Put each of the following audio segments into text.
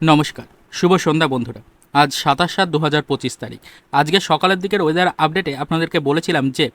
নমস্কার, শুভ সন্ধ্যা বন্ধুরা। আজ 27/7/2025 তারিখ। আজকে সকালের দিকের ওয়েদার আপডেটে আপনাদেরকে বলেছিলাম যে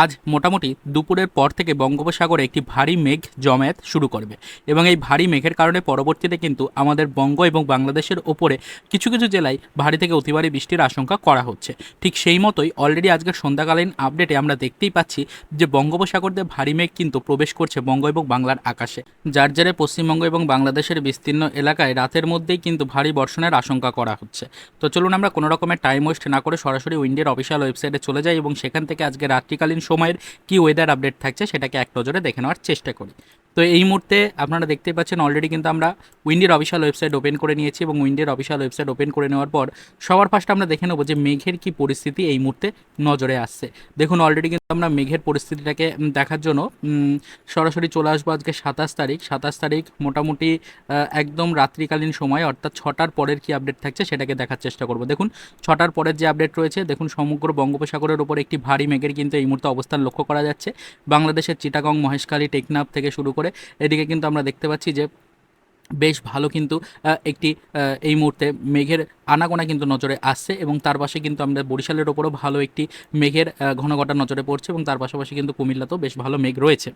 আজ মোটামুটি দুপুরের পর থেকে বঙ্গোপসাগরে একটি ভারী মেঘ জমায়েত শুরু করবে এবং এই ভারী মেঘের কারণে পরবর্তীতে কিন্তু আমাদের বঙ্গ এবং বাংলাদেশের ওপরে কিছু কিছু জেলায় ভারী থেকে অতি ভারী বৃষ্টির আশঙ্কা করা হচ্ছে। ঠিক সেই মতোই অলরেডি আজকের সন্ধ্যাকালীন আপডেটে আমরা দেখতেই পাচ্ছি যে বঙ্গোপসাগর দিয়ে ভারী মেঘ কিন্তু প্রবেশ করছে বঙ্গ এবং বাংলার আকাশে, যার জেরে পশ্চিমবঙ্গ এবং বাংলাদেশের বিস্তীর্ণ এলাকায় রাতের মধ্যেই কিন্তু ভারী বর্ষণের আশঙ্কা করা হচ্ছে। তো চলুন আমরা কোনো রকমের টাইম ওয়েস্ট না করে সরাসরি উইন্ডের অফিসিয়াল ওয়েবসাইটে চলে যাই এবং সেখান থেকে আজকে রাত্রিকালীন সময়ের কি ওয়েদার আপডেট থাকছে সেটাকে এক নজরে দেখে নেওয়ার চেষ্টা করি। তো এই মুহূর্তে আপনারা দেখতে পাচ্ছেন অলরেডি কিন্তু আমরা উইন্ডের অফিসিয়াল ওয়েবসাইট ওপেন করে নিয়েছি এবং উইন্ডের অফিসিয়াল ওয়েবসাইট ওপেন করে নেওয়ার পর সবার ফার্স্ট আমরা দেখে নেবো যে মেঘের কি পরিস্থিতি এই মুহূর্তে নজরে আসছে। দেখুন অলরেডি কিন্তু আমরা মেঘের পরিস্থিতিটাকে দেখার জন্য সরাসরি চলে আসবো আজকে 27 তারিখ। 27 তারিখ মোটামুটি একদম রাত্রিকালীন সময় অর্থাৎ 6টার পরের কি আপডেট থাকছে সেটাকে দেখার চেষ্টা করব। দেখুন 6টার পরের যে আপডেট রয়েছে, দেখুন সমগ্র বঙ্গোপসাগরের উপর একটি ভারী মেঘের কিন্তু এই মুহূর্তে অবস্থান লক্ষ্য করা যাচ্ছে। বাংলাদেশের চিটাগং, মহেশখালী, টেকনাফ থেকে শুরু করে এদিকে কিন্তু আমরা দেখতে পাচ্ছি যে বেশ ভালো কিন্তু একটি এই মুহূর্তে মেঘের আনাগোনা কিন্তু নজরে আসছে এবং তার পাশে কিন্তু আমরা বরিশালের ওপরও ভালো একটি মেঘের ঘনঘটা নজরে পড়ছে এবং তার পাশাপাশি কিন্তু কুমিল্লাতেও বেশ ভালো মেঘ রয়েছে।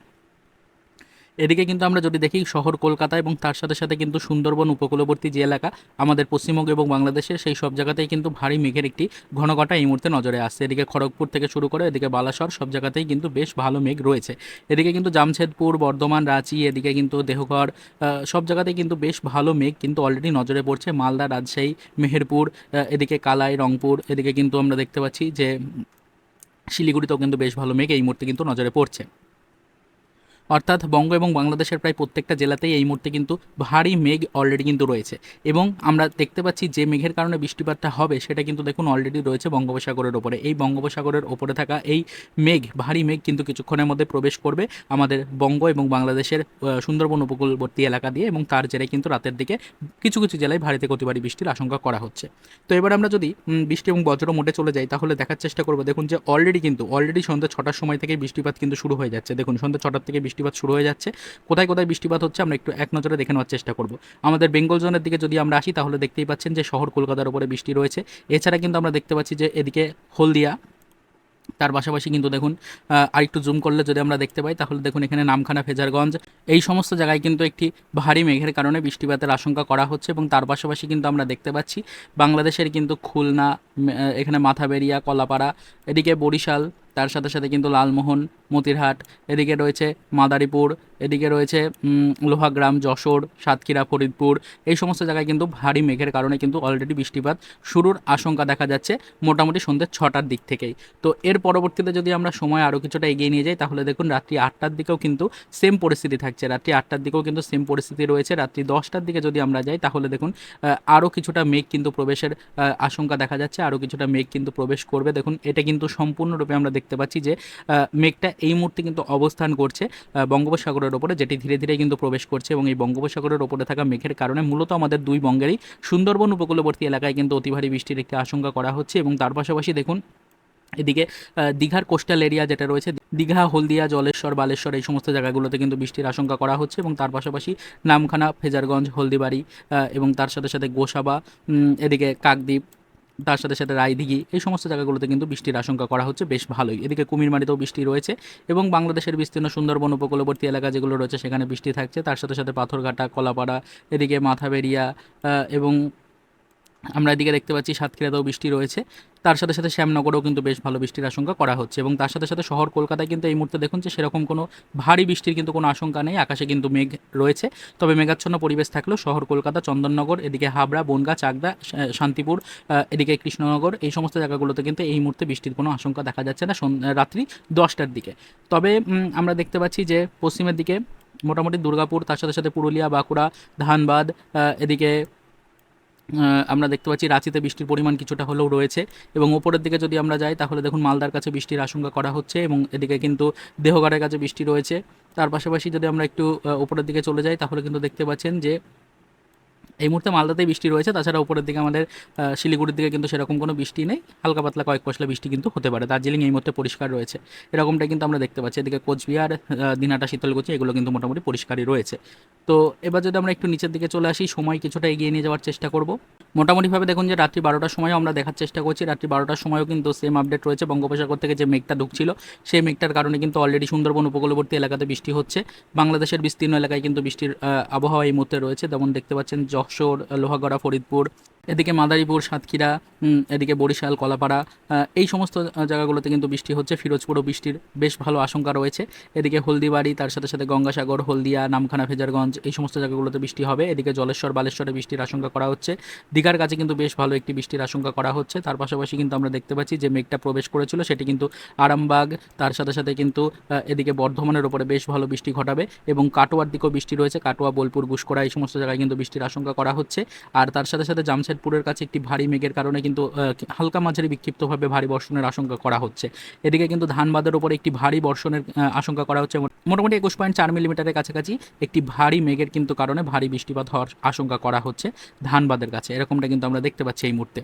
এদিকে কিন্তু আমরা যদি দেখি শহর কলকাতা এবং তার সাথে সাথে কিন্তু সুন্দরবন উপকূলবর্তী যে এলাকা আমাদের পশ্চিমবঙ্গ এবং বাংলাদেশের, সেই সব জায়গাতেই কিন্তু ভারী মেঘের একটি ঘনঘটা এই মুহূর্তে নজরে আসছে। এদিকে খড়গপুর থেকে শুরু করে এদিকে বালাসর সব জায়গাতেই কিন্তু বেশ ভালো মেঘ রয়েছে। এদিকে কিন্তু জামশেদপুর, বর্ধমান, রাঁচি, এদিকে কিন্তু দেহঘর সব জায়গাতেই কিন্তু বেশ ভালো মেঘ কিন্তু অলরেডি নজরে পড়ছে। মালদা, রাজশাহী, মেহেরপুর, এদিকে কালাই, রংপুর, এদিকে কিন্তু আমরা দেখতে পাচ্ছি যে শিলিগুড়িতেও কিন্তু বেশ ভালো মেঘ এই মুহূর্তে কিন্তু নজরে পড়ছে। অর্থাৎ বঙ্গ এবং বাংলাদেশের প্রায় প্রত্যেকটা জেলাতেই এই মুহূর্তে কিন্তু ভারী মেঘ অলরেডি কিন্তু রয়েছে এবং আমরা দেখতে পাচ্ছি যে মেঘের কারণে বৃষ্টিপাতটা হবে সেটা কিন্তু দেখুন অলরেডি রয়েছে বঙ্গোপসাগরের ওপরে। এই বঙ্গোপসাগরের ওপরে থাকা এই মেঘ, ভারী মেঘ কিন্তু কিছুক্ষণের মধ্যে প্রবেশ করবে আমাদের বঙ্গ এবং বাংলাদেশের সুন্দরবন উপকূলবর্তী এলাকা দিয়ে এবং তার জেরে কিন্তু রাতের দিকে কিছু কিছু জেলায় ভারী থেকে অতি ভারী বৃষ্টির আশঙ্কা করা হচ্ছে। তো এবার আমরা যদি বৃষ্টি এবং বজ্র মোডে চলে যাই তাহলে দেখার চেষ্টা করবো। দেখুন যে অলরেডি সন্ধ্যা 6টার সময় থেকে বৃষ্টিপাত কিন্তু শুরু হয়ে যাচ্ছে। দেখুন সন্ধ্যা 6টার থেকে বৃষ্টিপাত শুরু হয়ে যাচ্ছে। কোথায় কোথায় বৃষ্টিপাত হচ্ছে আমরা একটু এক নজরে দেখে নেওয়ার চেষ্টা করব। আমাদের বেঙ্গল জোনের দিকে যদি আমরা আসি তাহলে দেখতেই পাচ্ছেন যে শহর কলকাতার উপরে বৃষ্টি রয়েছে। এছাড়া কিন্তু আমরা দেখতে পাচ্ছি যে এদিকে হলদিয়া, তার পাশাপাশি কিন্তু দেখুন আরেকটু জুম করলে যদি আমরা দেখতে পাই তাহলে দেখুন এখানে নামখানা, ফেজারগঞ্জ, এই সমস্ত জায়গায় কিন্তু একটি ভারী মেঘের কারণে বৃষ্টিপাতের আশঙ্কা করা হচ্ছে এবং তার পাশাপাশি কিন্তু আমরা দেখতে পাচ্ছি বাংলাদেশের কিন্তু খুলনা, এখানে মাথাবেরিয়া, কলাপাড়া, এদিকে বরিশাল, তার সাথে সাথে কিন্তু লালমোহন, মতিরহাট, এদিকে রয়েছে মাদারীপুর, এদিকে রয়েছে লোহাগ্রাম, যশোর, সাতক্ষীরা, ফরিদপুর, এই সমস্ত জায়গায় কিন্তু ভারী মেঘের কারণে কিন্তু অলরেডি বৃষ্টিপাত শুরুর আশঙ্কা দেখা যাচ্ছে মোটামুটি সন্ধ্যে 6টার দিক থেকেই। তো এর পরবর্তীতে যদি আমরা সময় আরও কিছুটা এগিয়ে নিয়ে যাই তাহলে দেখুন রাত্রি 8টার দিকেও কিন্তু সেম পরিস্থিতি থাকছে। রাত্রি 8টার দিকেও কিন্তু সেম পরিস্থিতি রয়েছে। রাত্রি 10টার দিকে যদি আমরা যাই তাহলে দেখুন আরও কিছুটা মেঘ কিন্তু প্রবেশের আশঙ্কা দেখা যাচ্ছে, আরও কিছুটা মেঘ কিন্তু প্রবেশ করবে। দেখুন এটা কিন্তু সম্পূর্ণরূপে আমরা দেখতে পাচ্ছি যে মেঘটা এই মুহূর্তে কিন্তু অবস্থান করছে বঙ্গোপসাগরের ওপরে, যেটি ধীরে ধীরে কিন্তু প্রবেশ করছে এবং এই বঙ্গোপসাগরের ওপরে থাকা মেঘের কারণে মূলত আমাদের দুই বঙ্গেরই সুন্দরবন উপকূলবর্তী এলাকায় কিন্তু অতি ভারী বৃষ্টির একটি আশঙ্কা করা হচ্ছে এবং তার পাশাপাশি দেখুন এদিকে দীঘার কোস্টাল এরিয়া যেটা রয়েছে, দীঘা, হলদিয়া, জলেশ্বর, বালেশ্বর, এই সমস্ত জায়গাগুলোতে কিন্তু বৃষ্টির আশঙ্কা করা হচ্ছে এবং তার পাশাপাশি নামখানা, ফেজারগঞ্জ, হলদিবাড়ি এবং তার সাথে সাথে গোসাবা, এদিকে কাকদ্বীপ, তার সাথে সাথে রায়দিঘি, এই সমস্ত জায়গাগুলোতে কিন্তু বৃষ্টির আশঙ্কা করা হচ্ছে বেশ ভালোই। এদিকে কুমিরমারিতেও বৃষ্টি রয়েছে এবং বাংলাদেশের বিস্তীর্ণ সুন্দরবন উপকূলবর্তী এলাকা যেগুলো রয়েছে সেখানে বৃষ্টি থাকছে। তার সাথে সাথে পাথরঘাটা, কলাপাড়া, এদিকে মাথাবেরিয়া এবং আমরা এদিকে দেখতে পাচ্ছি সাতক্ষীরাতেও বৃষ্টি রয়েছে। তার সাথে সাথে শ্যামনগরেও কিন্তু বেশ ভালো বৃষ্টির আশঙ্কা করা হচ্ছে এবং তার সাথে সাথে শহর কলকাতায় কিন্তু এই মুহূর্তে দেখুন যে সেরকম কোনো ভারী বৃষ্টির কিন্তু কোনো আশঙ্কা নেই। আকাশে কিন্তু মেঘ রয়েছে, তবে মেঘাচ্ছন্ন পরিবেশ থাকলেও শহর কলকাতা, চন্দননগর, এদিকে হাবড়া, বনগাঁ, চাকদা, শান্তিপুর, এদিকে কৃষ্ণনগর, এই সমস্ত জায়গাগুলোতে কিন্তু এই মুহূর্তে বৃষ্টির কোনো আশঙ্কা দেখা যাচ্ছে না রাত্রি 10টার দিকে। তবে আমরা দেখতে পাচ্ছি যে পশ্চিমের দিকে মোটামুটি দুর্গাপুর, তার সাথে সাথে পুরুলিয়া, বাঁকুড়া, ধানবাদ, এদিকে আমরা দেখতে পাচ্ছি রাঁচিতে বৃষ্টির পরিমাণ কিছুটা হলেও রয়েছে এবং ওপরের দিকে যদি আমরা যাই তাহলে দেখুন মালদার কাছে বৃষ্টির আশঙ্কা করা হচ্ছে এবং এদিকে কিন্তু দেহগড়ের কাছে বৃষ্টি রয়েছে। তার পাশাপাশি যদি আমরা একটু ওপরের দিকে চলে যাই তাহলে কিন্তু দেখতে পাচ্ছেন যে এই মুহূর্তে মালদাতেই বৃষ্টি রয়েছে, তাছাড়া উপরের দিকে আমাদের শিলিগুড়ির দিকে কিন্তু সেরকম কোনো বৃষ্টি নেই, হালকা পাতলা কয়েক পশলা বৃষ্টি কিন্তু হতে পারে। দার্জিলিং এই মুহূর্তে পরিষ্কার রয়েছে, এরকমটাই কিন্তু আমরা দেখতে পাচ্ছি। এদিকে কোচবিহার, দিনহাটা, শীতলকুচি এগুলো কিন্তু মোটামুটি পরিষ্কারই রয়েছে। তো এবার যদি আমরা একটু নিচের দিকে চলে আসি, সময় কিছুটা এগিয়ে নিয়ে যাওয়ার চেষ্টা করব। মোটামুটিভাবে দেখুন যে রাত্রি 12টার সময়ও আমরা দেখার চেষ্টা করছি, রাত্রি 12টার সময়ও কিন্তু সেম আপডেট রয়েছে। বঙ্গোপসাগর থেকে যে মেঘটা ঢুকছিল সেই মেঘটার কারণে কিন্তু অলরেডি সুন্দরবন উপকূলবর্তী এলাকাতে বৃষ্টি হচ্ছে। বাংলাদেশের বিস্তীর্ণ এলাকায় কিন্তু বৃষ্টির আবহাওয়া এই মুহূর্তে রয়েছে, যেমন দেখতে পাচ্ছেন যশোর, লোহাগড়া, ফরিদপুর, এদিকে মাদারীপুর, সাতক্ষীরা, এদিকে বরিশাল, কলাপাড়া, এই সমস্ত জায়গাগুলোতে কিন্তু বৃষ্টি হচ্ছে। ফিরোজপুরও বৃষ্টির বেশ ভালো আশঙ্কা রয়েছে। এদিকে হলদিবাড়ি, তার সাথে সাথে গঙ্গাসাগর, হলদিয়া, নামখানা, ফেজারগঞ্জ এই সমস্ত জায়গাগুলোতে বৃষ্টি হবে। এদিকে জলেশ্বর, বালেশ্বরে বৃষ্টির আশঙ্কা করা হচ্ছে। দীঘার কাছে কিন্তু বেশ ভালো একটি বৃষ্টির আশঙ্কা করা হচ্ছে। তার পাশাপাশি কিন্তু আমরা দেখতে পাচ্ছি যে মেঘটা প্রবেশ করেছিল সেটি কিন্তু আরামবাগ, তার সাথে সাথে কিন্তু এদিকে বর্ধমানের ওপরে বেশ ভালো বৃষ্টি ঘটাবে এবং কাটোয়ার দিকেও বৃষ্টি রয়েছে। কাটোয়া, বোলপুর, গুসকরা এই সমস্ত জায়গায় কিন্তু বৃষ্টির আশঙ্কা করা হচ্ছে। আর তার সাথে সাথে জামশেদপুরের কাছে একটি ভারী মেঘের কারণে কিন্তু হালকা মাঝারি বিক্ষিপ্তভাবে ভারী বর্ষণের আশঙ্কা করা হচ্ছে। এদিকে কিন্তু ধানবাদের ওপর একটি ভারী বর্ষণের আশঙ্কা করা হচ্ছে। মোটামুটি 21.4 মিলিমিটারের কাছাকাছি একটি ভারী মেঘের কিন্তু কারণে ভারী বৃষ্টিপাত হওয়ার আশঙ্কা করা হচ্ছে ধানবাদের কাছে, এরকমটা কিন্তু আমরা দেখতে পাচ্ছি এই মুহূর্তে।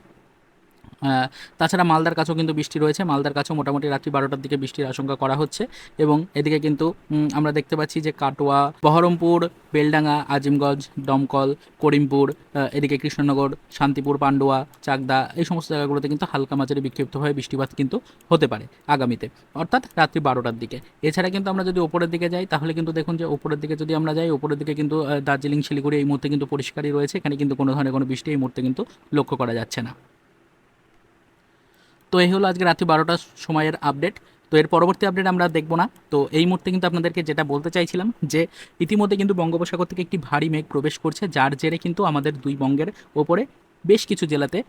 তাছাড়া মালদার কাছেও কিন্তু বৃষ্টি রয়েছে, মালদার কাছেও মোটামুটি রাত্রি 12টার দিকে বৃষ্টির আশঙ্কা করা হচ্ছে। এবং এদিকে কিন্তু আমরা দেখতে পাচ্ছি যে কাটোয়া, বহরমপুর, বেলডাঙ্গা, আজিমগঞ্জ, দমকল, করিমপুর, এদিকে কৃষ্ণনগর, শান্তিপুর, পান্ডুয়া, চাকদা এই সমস্ত জায়গাগুলোতে কিন্তু হালকা মাঝারি বিক্ষিপ্তভাবে বৃষ্টিপাত কিন্তু হতে পারে আগামীতে, অর্থাৎ রাত্রি 12টার দিকে। এছাড়া কিন্তু আমরা যদি উপরের দিকে যাই তাহলে কিন্তু দেখুন যে উপরের দিকে যদি আমরা যাই, উপরের দিকে কিন্তু দার্জিলিং, শিলিগুড়ি এই মুহূর্তে কিন্তু পরিষ্কারই রয়েছে, এখানে কিন্তু কোনো ধরনের কোনো বৃষ্টি এই মুহূর্তে কিন্তু লক্ষ্য করা যাচ্ছে না। তো এই হলো আজকে রাত্রি 12টার সময়ের আপডেট। তো এর পরবর্তী আপডেট আমরা দেখব না। তো এই মুহূর্তে কিন্তু আপনাদেরকে যেটা বলতে চাইছিলাম যে ইতিমধ্যে কিন্তু বঙ্গোপসাগর থেকে একটি ভারী মেঘ প্রবেশ করছে, যার জেরে কিন্তু আমাদের দুই বঙ্গের ওপরে বেশ কিছু জেলাতে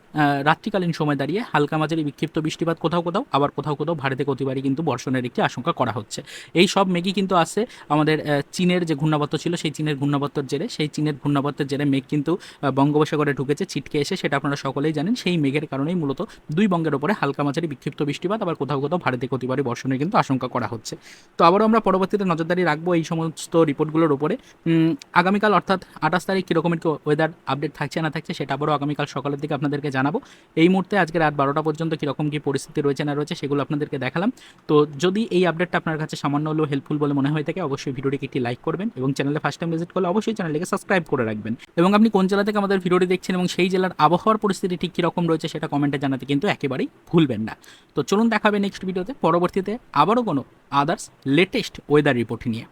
রাত্রিকালীন সময় দাঁড়িয়ে হালকা মাঝারি বিক্ষিপ্ত বৃষ্টিপাত কোথাও কোথাও, আবার কোথাও কোথাও ভারী থেকে অতি ভারী কিন্তু বর্ষণের একটি আশঙ্কা করা হচ্ছে। এই সব মেঘই কিন্তু আসছে আমাদের চীনের যে ঘূর্ণাবর্ত ছিল সেই চীনের ঘূর্ণাবর্তের জেরে, সেই চীনের ঘূর্ণাবর্তের জেরে মেঘ কিন্তু বঙ্গোপসাগরে ঢুকেছে ছিটকে এসে, সেটা আপনারা সকলেই জানেন। সেই মেঘের কারণেই মূলত দুই বঙ্গের ওপরে হালকা মাঝারি বিক্ষিপ্ত বৃষ্টিপাত, আবার কোথাও কোথাও ভারী থেকে অতি ভারী বর্ষণের কিন্তু আশঙ্কা করা হচ্ছে। তো আবারও আমরা পরবর্তীতে নজরদারি রাখবো এই সমস্ত রিপোর্টগুলোর উপরে। আগামীকাল অর্থাৎ 28 তারিখ কীরকম ওয়েদার আপডেট থাকছে না থাকছে সেটা আবারও আগামীকাল সকালের দিকে আপনাদেরকে জানাবো। এই মুহূর্তে আজকে রাত 12টা পর্যন্ত কীরকম কী পরিস্থিতি রয়েছে না রয়েছে সেগুলো আপনাদেরকে দেখালাম। তো যদি এই আপডেটটা আপনার কাছে সামান্য হলেও হেল্পফুল বলে মনে হয়ে থাকে অবশ্যই ভিডিওটিকে একটি লাইক করবেন এবং চ্যানেলে ফার্স্ট টাইম ভিজিট করলে অবশ্যই চ্যানেলটিকে সাবস্ক্রাইব করে রাখবেন। এবং আপনি কোন জেলা থেকে আমাদের ভিডিওটি দেখছেন এবং সেই জেলার আবহাওয়ার পরিস্থিতি ঠিক কীরকম রয়েছে সেটা কমেন্টে জানাতে কিন্তু একেবারেই ভুলবেন না। তো চলুন দেখাবে নেক্সট ভিডিওতে, পরবর্তীতে আবারও কোনো আদার্স লেটেস্ট ওয়েদার রিপোর্ট নিয়ে।